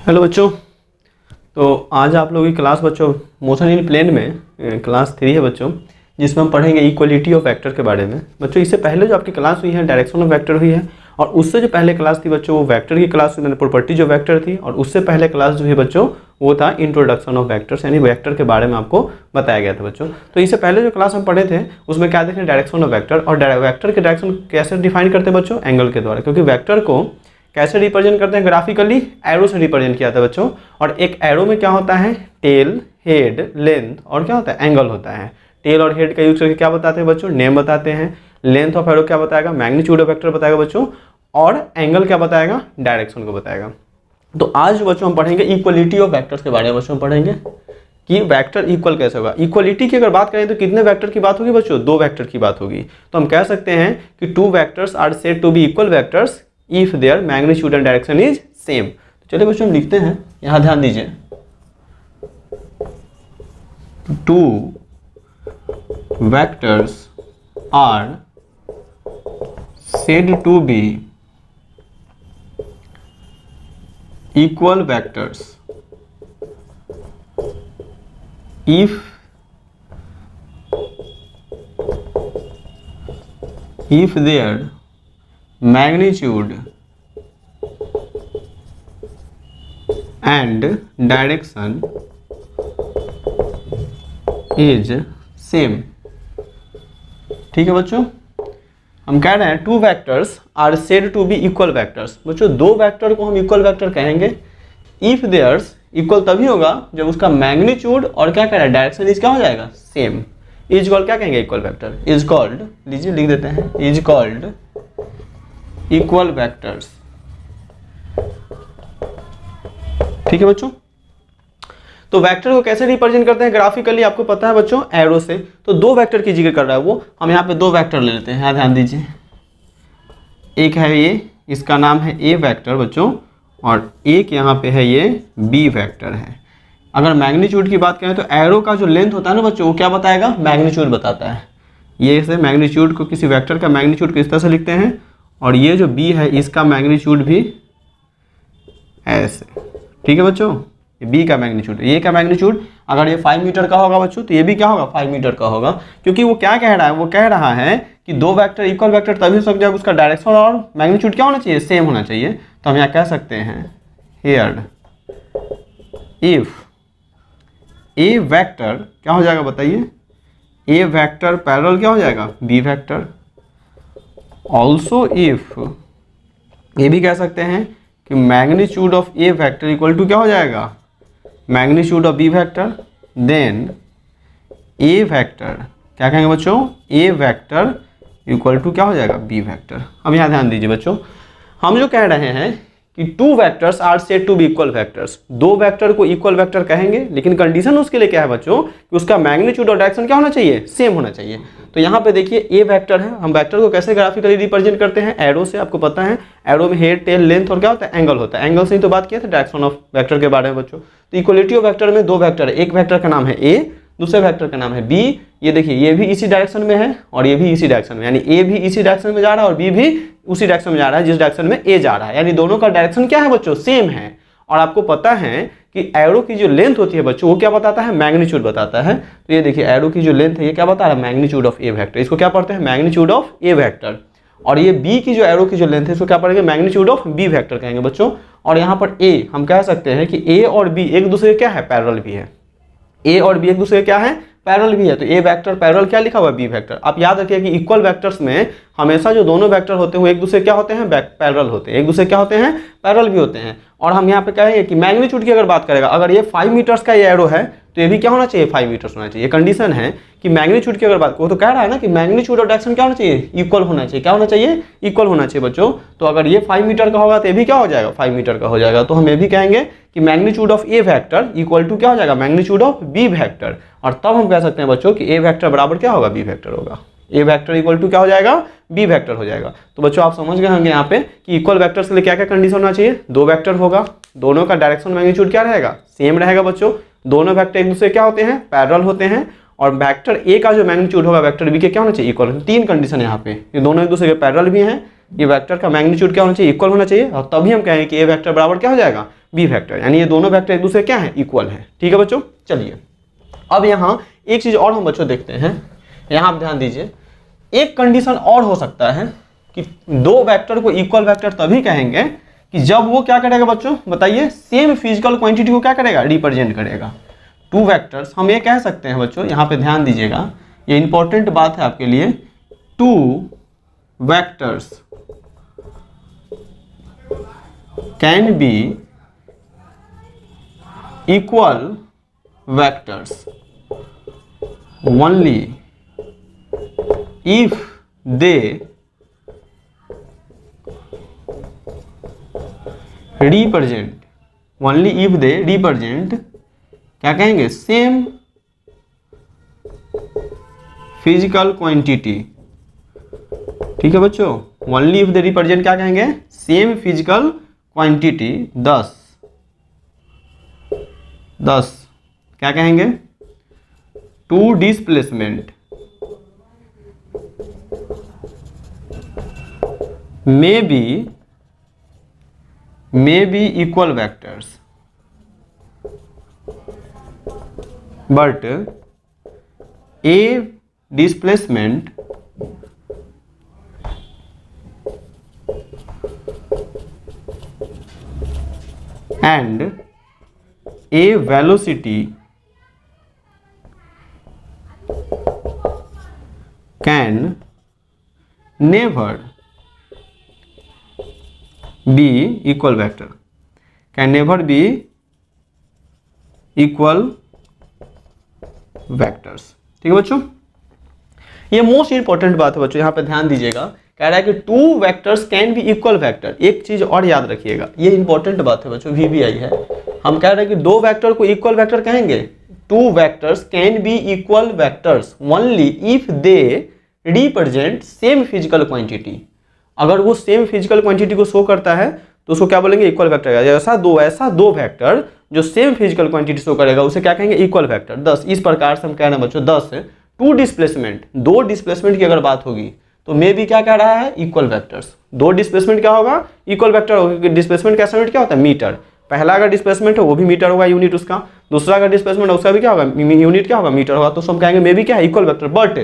Hello बच्चों। तो आज आप लोगों की क्लास बच्चों मोशन इन प्लेन में क्लास 3 है बच्चों, जिसमें हम पढ़ेंगे इक्वलिटी ऑफ वेक्टर के बारे में। बच्चों इससे पहले जो आपकी क्लास हुई है डायरेक्शन ऑफ वेक्टर हुई है, और उससे जो पहले क्लास थी बच्चों वो वेक्टर की क्लास हुई, प्रॉपर्टी जो वेक्टर थी, और उससे पहले क्लास जो है बच्चों वो था इंट्रोडक्शन ऑफ वेक्टर्स, यानी वेक्टर के बारे में आपको बताया गया था बच्चों। तो इससे पहले जो क्लास हम पढ़े थे उसमें क्या देखें, डायरेक्शन ऑफ वेक्टर, और वेक्टर के डायरेक्शन कैसे डिफाइन करते हैं बच्चों, एंगल के द्वारा। क्योंकि वेक्टर को कैसे रिप्रेजेंट करते हैं, ग्राफिकली एरो से रिप्रेजेंट किया था बच्चों। और एक एरो में क्या होता है, टेल, हेड, लेंथ और क्या होता है, एंगल होता है। टेल और हेड का यूज करके क्या बताते हैं बच्चों, नेम बताते हैं। लेंथ ऑफ एरो क्या बताएगा, मैग्नीट्यूड ऑफ वेक्टर बताएगा बच्चों। और एंगल क्या बताएगा, डायरेक्शन को बताएगा। तो आज बच्चों हम पढ़ेंगे इक्वलिटी ऑफ वेक्टर्स के बारे में बच्चों पढ़ेंगे कि वेक्टर इक्वल कैसे होगा। इक्वलिटी की अगर बात करें तो कितने वेक्टर की बात होगी बच्चों, दो वेक्टर की बात होगी। तो हम कह सकते हैं कि two vectors are said to be equal vectors if their magnitude and direction is same. तो चलिए बच्चों हम लिखते हैं, यहां ध्यान दीजिए। Two vectors are said to be equal vectors if their magnitude and direction is same। ठीक है बच्चों, हम कह रहे हैं two vectors are said to be equal vectors. बच्चों दो वेक्टर को हम इक्वल वेक्टर कहेंगे इफ देयर्स, इक्वल तभी होगा जब उसका मैग्नीट्यूड और क्या कह रहा है, डायरेक्शन इज क्या हो जाएगा, सेम। इज कॉल्ड क्या कहेंगे, इक्वल वेक्टर। इज कॉल्ड, लीजिए लिख देते हैं, इज कॉल्ड इक्वल वेक्टर्स। ठीक है बच्चों, तो वेक्टर को कैसे रिप्रेजेंट करते हैं ग्राफिकली, आपको पता है बच्चों, एरो से। तो दो वेक्टर की जिक्र कर रहा है वो, हम यहाँ पे दो वेक्टर ले लेते हैं। यहाँ ध्यान दीजिए, एक है ये, इसका नाम है ए वेक्टर बच्चों, और एक यहाँ पे है ये बी वेक्टर है। अगर मैग्नीट्यूड की बात करें तो एरो का जो लेंथ होता है ना बच्चों, वो क्या बताएगा, मैग्नीट्यूड बताता है। ये से मैग्नीट्यूड को, किसी वेक्टर का मैग्नीट्यूड किस तरह से लिखते हैं, और ये जो बी है इसका मैग्नीट्यूड भी ऐसे। ठीक है बच्चों, बी का मैग्नीट्यूड, ए का मैग्नीट्यूड अगर ये 5 मीटर का होगा बच्चों तो ये भी क्या होगा, 5 मीटर का होगा। क्योंकि वो क्या कह रहा है, वो कह रहा है कि दो वेक्टर इक्वल वेक्टर तभी हो सकते हैं जब उसका डायरेक्शन और मैग्नीट्यूड क्या होना चाहिए, सेम होना चाहिए। तो हम यहाँ कह सकते हैं हियर इफ ए वेक्टर क्या हो जाएगा बताइए, ए वेक्टर पैरेलल क्या हो जाएगा, बी वेक्टर। ऑल्सो इफ, ये भी कह सकते हैं कि magnitude of A vector equal to क्या हो जाएगा, magnitude of B vector. Then A vector क्या कहेंगे बच्चों, ए वेक्टर इक्वल टू क्या हो जाएगा, बी वेक्टर। अब यहाँ ध्यान दीजिए बच्चों, हम जो कह रहे हैं कि two vectors are said to be equal vectors, दो वेक्टर को इक्वल वेक्टर कहेंगे, लेकिन कंडीशन उसके लिए क्या है बच्चों, कि उसका मैग्नीट्यूड और डायरेक्शन क्या होना चाहिए, सेम होना चाहिए। तो यहाँ पे देखिए ए वेक्टर है, हम वेक्टर को कैसे ग्राफिकली रिप्रेजेंट करते हैं, एरो से। आपको पता है एरो में हेड, टेल, लेंथ और क्या होता है, एंगल होता है। एंगल से ही तो बात किया था डायरेक्शन ऑफ वेक्टर के बारे में बच्चों। तो इक्वलिटी ऑफ वेक्टर में दो वेक्टर है, एक वेक्टर का नाम है ए, दूसरे वेक्टर का नाम है बी। ये देखिए ये भी इसी डायरेक्शन में है और ये भी इसी डायरेक्शन में, यानी ए भी इसी डायरेक्शन में जा रहा है और बी भी उसी डायरेक्शन में जा रहा है जिस डायरेक्शन में ए जा रहा है, यानी दोनों का डायरेक्शन क्या है बच्चों, सेम है। और आपको पता है कि एरो की जो लेंथ होती है बच्चों वो क्या बताता है, मैग्नीट्यूड बताता है। तो ये देखिए एरो की जो लेंथ है ये क्या बता रहा है, मैग्नीट्यूड ऑफ ए वेक्टर। इसको क्या पढ़ते हैं, मैग्नीट्यूड ऑफ ए वेक्टर। और ये बी की जो एरो की जो लेंथ है इसको क्या पढ़ेंगे, मैग्नीट्यूड ऑफ बी वेक्टर कहेंगे बच्चों। और यहाँ पर ए, हम कह सकते हैं कि ए और बी एक दूसरे क्या है, पैरेलल भी है। ए और बी एक दूसरे क्या है, पैरेलल भी है। तो ए वेक्टर पैरेलल क्या लिखा हुआ है, बी वेक्टर। आप याद रखिए कि इक्वल वेक्टर्स में हमेशा जो दोनों वेक्टर होते हैं वो एक दूसरे क्या होते हैं, पैरेलल होते हैं, एक दूसरे क्या होते हैं, पैरेलल भी होते हैं। और हम यहाँ पे कहेंगे कि मैग्नीट्यूड की अगर बात करेगा, अगर ये 5 मीटर्स का ये एरो है तो ये भी क्या होना चाहिए, 5 मीटर्स होना चाहिए। कंडीशन है कि मैग्नीट्यूड की अगर बात करो तो कह रहा है ना कि मैग्नीट्यूड और डायरेक्शन क्या होना चाहिए, इक्वल होना चाहिए। क्या होना चाहिए, इक्वल होना चाहिए बच्चों। तो अगर ये 5 मीटर का होगा तो ये भी क्या हो जाएगा, 5 मीटर का हो जाएगा। तो हम ये भी कहेंगे कि magnitude of A vector equal to क्या हो जाएगा, मैग्नीट्यूड ऑफ बी वेक्टर। और तब हम कह सकते हैं बच्चों कि ए वेक्टर बराबर क्या होगा, बी वेक्टर होगा। ए वेक्टर इक्वल टू क्या हो जाएगा, बी वेक्टर हो जाएगा। तो बच्चों आप समझ गए होंगे यहाँ पे कि इक्वल वेक्टर्स के लिए क्या क्या कंडीशन होना चाहिए, दो वेक्टर होगा, दोनों का डायरेक्शन मैग्नीट्यूड क्या रहेगा, सेम रहेगा बच्चों। दोनों वेक्टर एक दूसरे क्या होते हैं, पैरेलल होते हैं। और वेक्टर ए का जो मैग्नीट्यूड होगा वेक्टर बी के क्या होना चाहिए, इक्वल। तीन कंडीशन यहाँ पे, ये दोनों एक दूसरे के पैरेलल भी हैं, ये वेक्टर का मैग्नीट्यूड क्या होना चाहिए, इक्वल होना चाहिए, और तभी हम कहेंगे कि ए वेक्टर बराबर क्या हो जाएगा, बी वेक्टर, यानी ये दोनों वेक्टर एक दूसरे क्या है, इक्वल है। ठीक है बच्चों, चलिए अब यहाँ एक चीज और हम बच्चों देखते हैं, यहाँ आप ध्यान दीजिए, एक कंडीशन और हो सकता है कि दो वेक्टर को इक्वल वेक्टर तभी कहेंगे कि जब वो क्या करेगा बच्चों, बताइए, सेम फिजिकल क्वांटिटी को क्या करेगा, रिप्रेजेंट करेगा। टू वेक्टर्स हम ये कह सकते हैं बच्चों, यहाँ पे ध्यान दीजिएगा, ये इंपॉर्टेंट बात है आपके लिए, two vectors can be equal vectors only if they represent, only if they represent क्या कहेंगे, सेम फिजिकल क्वांटिटी। ठीक है बच्चों, only if they represent क्या कहेंगे, सेम फिजिकल क्वांटिटी, 10 क्या कहेंगे, two displacement may be equal vectors but a displacement and a velocity can never be equal vector, can never be equal vectors। ठीक है बच्चों, ये मोस्ट इंपॉर्टेंट बात है बच्चों, यहाँ पे ध्यान दीजिएगा, कह रहा है कि two vectors can be equal vector. एक चीज और याद रखिएगा, ये इंपॉर्टेंट बात है बच्चों, VBI है, हम कह रहे हैं कि दो वेक्टर को इक्वल वेक्टर कहेंगे, two vectors can be equal vectors only if they represent same physical quantity. अगर वो सेम फिजिकल क्वांटिटी को शो करता है तो उसको क्या बोलेंगे, इक्वल वेक्टर। ऐसा दो वेक्टर जो सेम फिजिकल क्वांटिटी शो करेगा उसे क्या कहेंगे, इक्वल वेक्टर। 10 इस प्रकार से हम कह रहे हैं बच्चों, 10 टू डिस्प्लेसमेंट, दो डिस्प्लेसमेंट की अगर बात होगी तो मे भी क्या कह रहा है, इक्वल वेक्टर्स। दो डिस्प्लेसमेंट क्या होगा, इक्वल वेक्टर होगा। डिस्प्लेसमेंट का यूनिट क्या होता है, मीटर। पहला अगर डिस्प्लेसमेंट हो वो भी मीटर होगा, यूनिट उसका। दूसरा अगर डिस्प्लेसमेंट है उसका भी क्या होगा, यूनिट क्या होगा, मीटर होगा। तो हम कहेंगे मे भी क्या है, equal vector. But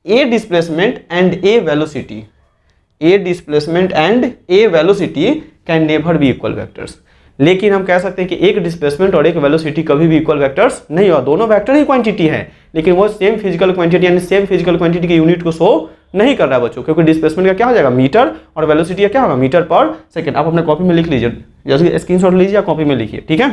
A displacement and A velocity, A displacement and A velocity can never be equal vectors. लेकिन हम कह सकते हैं कि एक डिस्प्लेसमेंट और एक वेलोसिटी कभी भी इक्वल वेक्टर्स नहीं हो। दोनों वेक्टर ही क्वांटिटी है, लेकिन वो सेम फिजिकल क्वांटिटी यानी सेम फिजिकल क्वांटिटी के यूनिट को शो नहीं कर रहा है बच्चों, क्योंकि डिस्प्लेसमेंट का क्या हो जाएगा, मीटर, और वेलोसिटी का क्या होगा, मीटर पर सेकेंड। आप अपने कॉपी में लिख लीजिए, जैसे स्क्रीनशॉट लीजिए या कॉपी में लिखिए, ठीक है।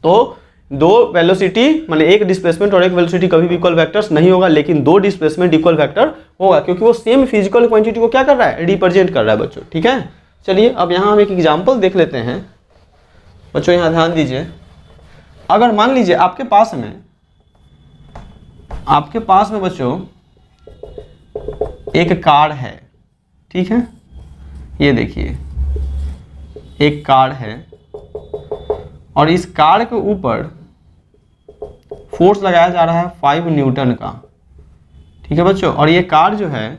तो दो वेलोसिटी मतलब एक डिस्प्लेसमेंट और एक वेलोसिटी कभी भी इक्वल वेक्टर्स नहीं होगा, लेकिन दो डिस्प्लेसमेंट इक्वल वेक्टर होगा, क्योंकि वो सेम फिजिकल क्वांटिटी को क्या कर रहा है, रिप्रेजेंट कर रहा है बच्चों, ठीक है। चलिए अब यहाँ हम एक एग्जाम्पल देख लेते हैं बच्चों, यहाँ ध्यान दीजिए। अगर मान लीजिए आपके पास में बच्चों एक कार है, ठीक है, ये देखिए एक कार है और इस कार के ऊपर फोर्स लगाया जा रहा है 5 न्यूटन का, ठीक है बच्चों। और ये कार जो है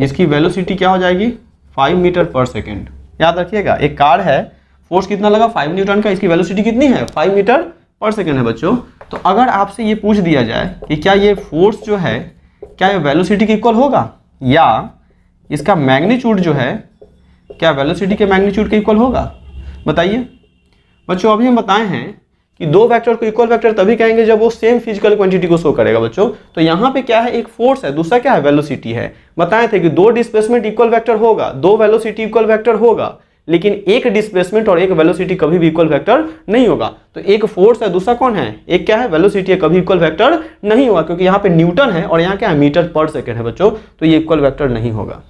इसकी वेलोसिटी क्या हो जाएगी, 5 मीटर पर सेकेंड। याद रखिएगा, एक कार है, फोर्स कितना लगा, 5 न्यूटन का, इसकी वेलोसिटी कितनी है, 5 मीटर पर सेकेंड है बच्चों। तो अगर आपसे ये पूछ दिया जाए कि क्या ये फोर्स जो है क्या ये वेलोसिटी के इक्वल होगा, या इसका मैग्नीट्यूड जो है क्या वेलोसिटी के मैग्नीट्यूड के इक्वल होगा, बताइए बच्चों। अभी हम बताए हैं कि दो वेक्टर को इक्वल वेक्टर तभी कहेंगे जब वो सेम फिजिकल क्वांटिटी को शो करेगा बच्चों। तो यहाँ पे क्या है, एक फोर्स है, दूसरा क्या है, वेलोसिटी है। बताए थे कि दो डिस्प्लेसमेंट इक्वल वेक्टर होगा, दो वेलोसिटी इक्वल वेक्टर होगा, लेकिन एक डिस्प्लेसमेंट और एक वेलोसिटी कभी भी इक्वल वेक्टर नहीं होगा। तो एक फोर्स है, दूसरा कौन है, एक क्या है, वेलोसिटी है, कभी इक्वल वेक्टर नहीं होगा, क्योंकि यहाँ पे न्यूटन है और यहाँ क्या है, मीटर पर सेकेंड है बच्चों। तो ये इक्वल वेक्टर नहीं होगा,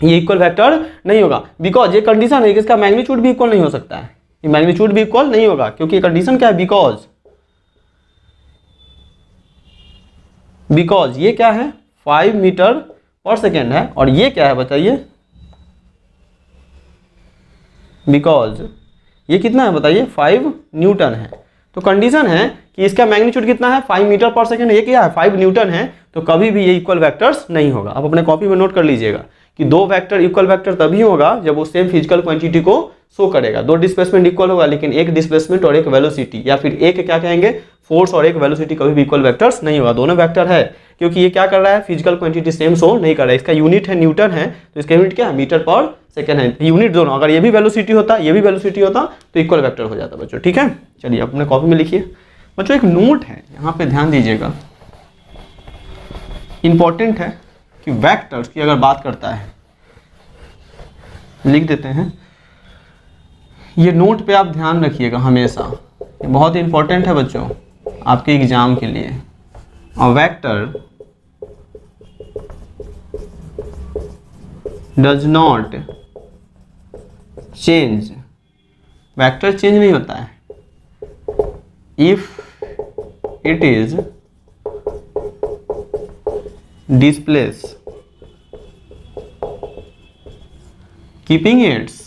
ये इक्वल वेक्टर नहीं होगा, बिकॉज ये कंडीशन है कि इसका मैग्नीट्यूड भी इक्वल नहीं हो सकता है, ये मैग्नीट्यूड भी इक्वल नहीं होगा, क्योंकि कंडीशन क्या है, बिकॉज ये क्या है, 5 मीटर पर सेकेंड है, और ये क्या है बताइए, बिकॉज ये कितना है बताइए, 5 न्यूटन है। तो कंडीशन है कि इसका मैग्नीट्यूड कितना है, 5 मीटर पर सेकेंड, ये क्या है, 5 न्यूटन है। तो कभी भी ये इक्वल वेक्टर्स नहीं होगा। आप अपने कॉपी में नोट कर लीजिएगा कि दो वेक्टर इक्वल वेक्टर तभी होगा जब वो सेम फिजिकल क्वांटिटी को शो करेगा। दो डिस्प्लेसमेंट इक्वल होगा लेकिन एक डिस्प्लेसमेंट और एक वेलोसिटी, या फिर एक क्या कहेंगे फोर्स और एक वेलोसिटी कभी भी इक्वल वेक्टर्स नहीं होगा। दोनों वेक्टर है, क्योंकि ये क्या कर रहा है, फिजिकल क्वांटिटी सेम शो नहीं कर रहा है। इसका यूनिट है न्यूटन है, तो इसका यूनिट क्या है, मीटर पर सेकेंड है। यूनिट दोनों, अगर ये भी वेलोसिटी होता ये भी वेलोसिटी होता तो इक्वल वेक्टर हो जाता बच्चों। ठीक है, चलिए अपने कॉपी में लिखिए बच्चों। एक नोट है यहाँ पे, ध्यान दीजिएगा, इंपॉर्टेंट है कि वेक्टर्स की अगर बात करता है, लिख देते हैं, ये नोट पे आप ध्यान रखिएगा हमेशा, ये बहुत इंपॉर्टेंट है बच्चों आपके एग्जाम के लिए। और vector does not change, vector change नहीं होता है if it is displace keeping it's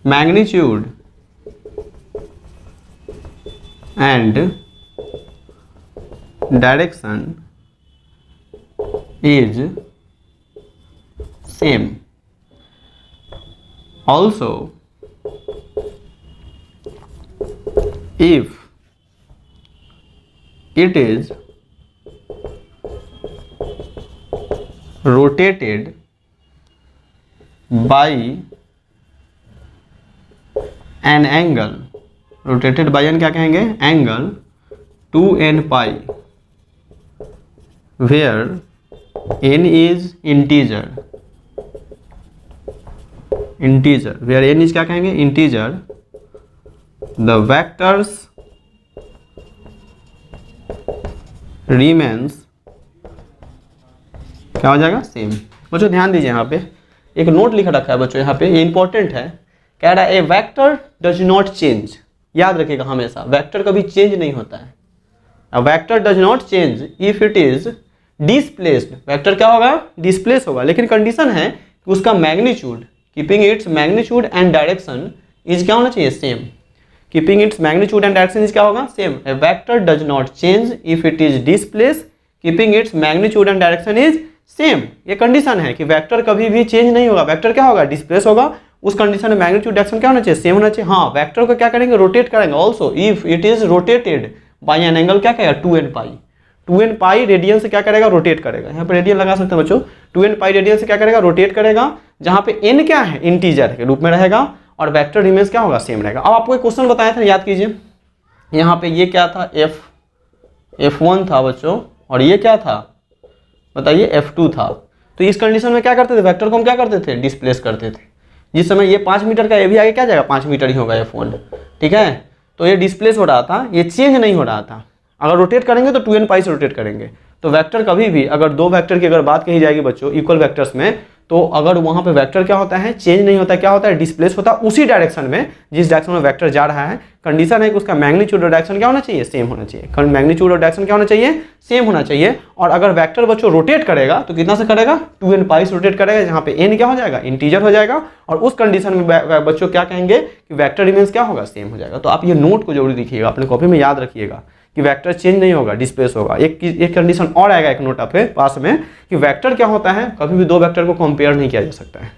magnitude and direction is same. Also, if it is rotated by an angle, rotated by an क्या कहेंगे, angle 2n pi, where n is integer, where n is क्या कहेंगे, integer, the vectors remains क्या हो जाएगा, same. बच्चों ध्यान दीजिए, यहाँ पे एक नोट लिखा रखा है बच्चों, यहाँ पे ये इंपॉर्टेंट है, कह रहा है ए वेक्टर डज नॉट चेंज। याद रखिएगा हमेशा, वेक्टर कभी चेंज नहीं होता है। A vector does not change if it is displaced, vector क्या होगा, डिस्प्लेस होगा, लेकिन कंडीशन है कि उसका magnitude, keeping its magnitude and direction is क्या होना चाहिए, same. Keeping its magnitude and direction is क्या होगा, same. A vector does not change if it is displace keeping its magnitude and direction is same. ये condition है कि vector कभी भी चेंज नहीं होगा, वेक्टर क्या होगा, डिस्प्लेस होगा, उस कंडीशन में मैग्नीट्यूड डायरेक्शन क्या होना चाहिए, सेम होना चाहिए। हाँ, वेक्टर को क्या करेंगे, रोटेट करेंगे। Also if it is rotated bye an angle क्या कहेगा, 2n पाई, 2n पाई रेडियन से क्या करेगा, रोटेट करेगा। यहाँ पे रेडियन लगा सकते हैं बच्चों, 2n पाई रेडियन से क्या करेगा, रोटेट करेगा, जहाँ पे n क्या है, इंटीजर के रूप में रहेगा, और वेक्टर रिमेंस क्या होगा, सेम रहेगा। अब आपको एक क्वेश्चन बताया था, याद कीजिए, यहाँ पे ये क्या था, f1 था बच्चों, और ये क्या था बताइए, f2 था। तो इस कंडीशन में क्या करते थे, वेक्टर को हम क्या करते थे, डिस्प्लेस करते थे। जिस समय ये 5 मीटर का, ये भी आगे क्या जाएगा, 5 मीटर ही होगा f1, ठीक है। तो ये डिस्प्लेस हो रहा था, ये चेंज नहीं हो रहा था। अगर रोटेट करेंगे तो 2n पाई से रोटेट करेंगे। तो वेक्टर कभी भी, अगर दो वेक्टर की अगर बात कही जाएगी बच्चों इक्वल वेक्टर्स में, तो अगर वहाँ पे वेक्टर क्या होता है, चेंज नहीं होता, क्या होता है, डिस्प्लेस होता है उसी डायरेक्शन में जिस डायरेक्शन में वेक्टर जा रहा है। कंडीशन है कि उसका मैग्नीट्यूड और डायरेक्शन क्या होना चाहिए, सेम होना चाहिए। मैग्नीट्यूड और डायरेक्शन क्या होना चाहिए, सेम होना चाहिए। और अगर वेक्टर बच्चों रोटेट करेगा तो कितना से करेगा, 2n पाई से रोटेट करेगा, जहाँ पे n क्या हो जाएगा, इंटीजर हो जाएगा। और उस कंडीशन में बच्चों क्या कहेंगे कि वेक्टर रिमेंस क्या होगा, सेम हो जाएगा। तो आप ये नोट को जरूर लिखिएगा, अपने कॉपी में याद रखिएगा कि वेक्टर चेंज नहीं होगा, डिस्प्लेस होगा। एक कंडीशन और आएगा एक नोट आपके पास में, कि वेक्टर क्या होता है, कभी भी दो वेक्टर को कंपेयर नहीं किया जा सकता है,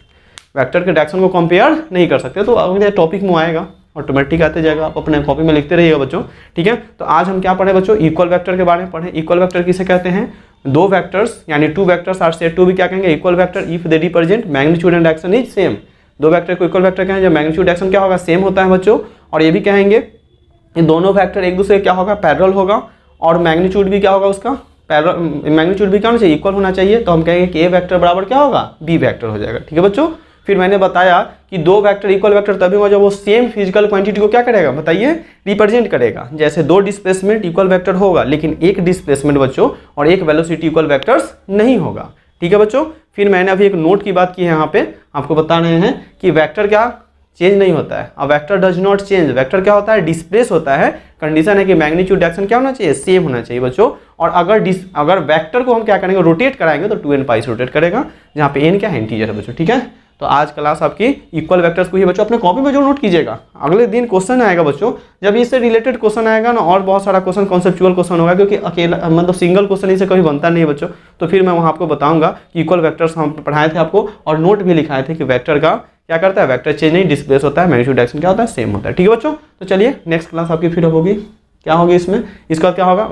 वेक्टर के डायरेक्शन को कंपेयर नहीं कर सकते। तो अगले टॉपिक में आएगा, ऑटोमेटिक आते जाएगा, आप अपने कॉपी में लिखते रहिएगा बच्चों, ठीक है। तो आज हम क्या पढ़े बच्चों, इक्वल वेक्टर के बारे में पढ़े। इक्वल वेक्टर किसे कहते हैं, दो वेक्टर्स यानी two vectors are said to be क्या कहेंगे, equal vector if they represent magnitude and direction is same. दो वेक्टर को इक्वल वेक्टर कहेंगे जब मैग्नीट्यूड डायरेक्शन क्या होगा, सेम होता है बच्चों। और ये भी कहेंगे ये दोनों वेक्टर एक दूसरे क्या होगा, पैरेलल होगा, और मैग्नीट्यूड भी क्या होगा उसका, मैग्नीट्यूड भी क्या होना चाहिए, इक्वल होना चाहिए। तो हम कहेंगे कि ए वेक्टर बराबर क्या होगा, बी वेक्टर हो जाएगा, ठीक है बच्चों। फिर मैंने बताया कि दो वेक्टर इक्वल वेक्टर तभी होगा जब वो सेम फिजिकल क्वांटिटी को क्या करेगा, बताइए, रिप्रेजेंट करेगा। जैसे दो डिस्प्लेसमेंट इक्वल वेक्टर होगा, लेकिन एक डिस्प्लेसमेंट बच्चों और एक वेलोसिटी इक्वल वेक्टर्स नहीं होगा, ठीक है बच्चों। फिर मैंने अभी एक नोट की बात की है, यहाँ पे आपको बता रहे हैं कि वेक्टर क्या चेंज नहीं होता है। अब vector does not change, vector क्या होता है, डिस्प्लेस होता है। कंडीशन है कि मैग्नीट्यूड डायरेक्शन क्या होना चाहिए, सेम होना चाहिए बच्चों। और अगर वेक्टर को हम क्या करेंगे, रोटेट कराएंगे तो 2n पाई से रोटेट करेगा, जहाँ पे n क्या है, इंटीजर है बच्चों, ठीक है। तो आज क्लास आपकी इक्वल वेक्टर्स को ही बच्चों अपने कॉपी में जो नोट कीजिएगा, अगले दिन क्वेश्चन आएगा बच्चों, जब इससे रिलेटेड क्वेश्चन आएगा ना, और बहुत सारा क्वेश्चन कॉन्सेप्चुअल क्वेश्चन होगा, क्योंकि अकेला मतलब सिंगल क्वेश्चन इसे कभी बनता नहीं है बच्चों। तो फिर मैं वहाँ आपको बताऊंगा कि इक्वल वेक्टर्स हम पढ़ाए थे आपको, और नोट भी लिखाए थे कि वेक्टर का क्या करता है, वेक्टर चेंज नहीं, डिस्प्लेस होता है, मैग्नीट्यूड डायरेक्शन क्या होता है, सेम होता है। ठीक है बच्चों, तो चलिए नेक्स्ट क्लास आपकी फिर होगी, क्या होगी इसमें, इसका क्या होगा,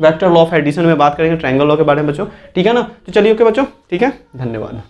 वेक्टर लॉ ऑफ एडिशन में बात करेंगे, ट्रायंगल लॉ के बारे में बच्चों। ठीक है ना, तो चलिए ओके बच्चों, ठीक है, धन्यवाद।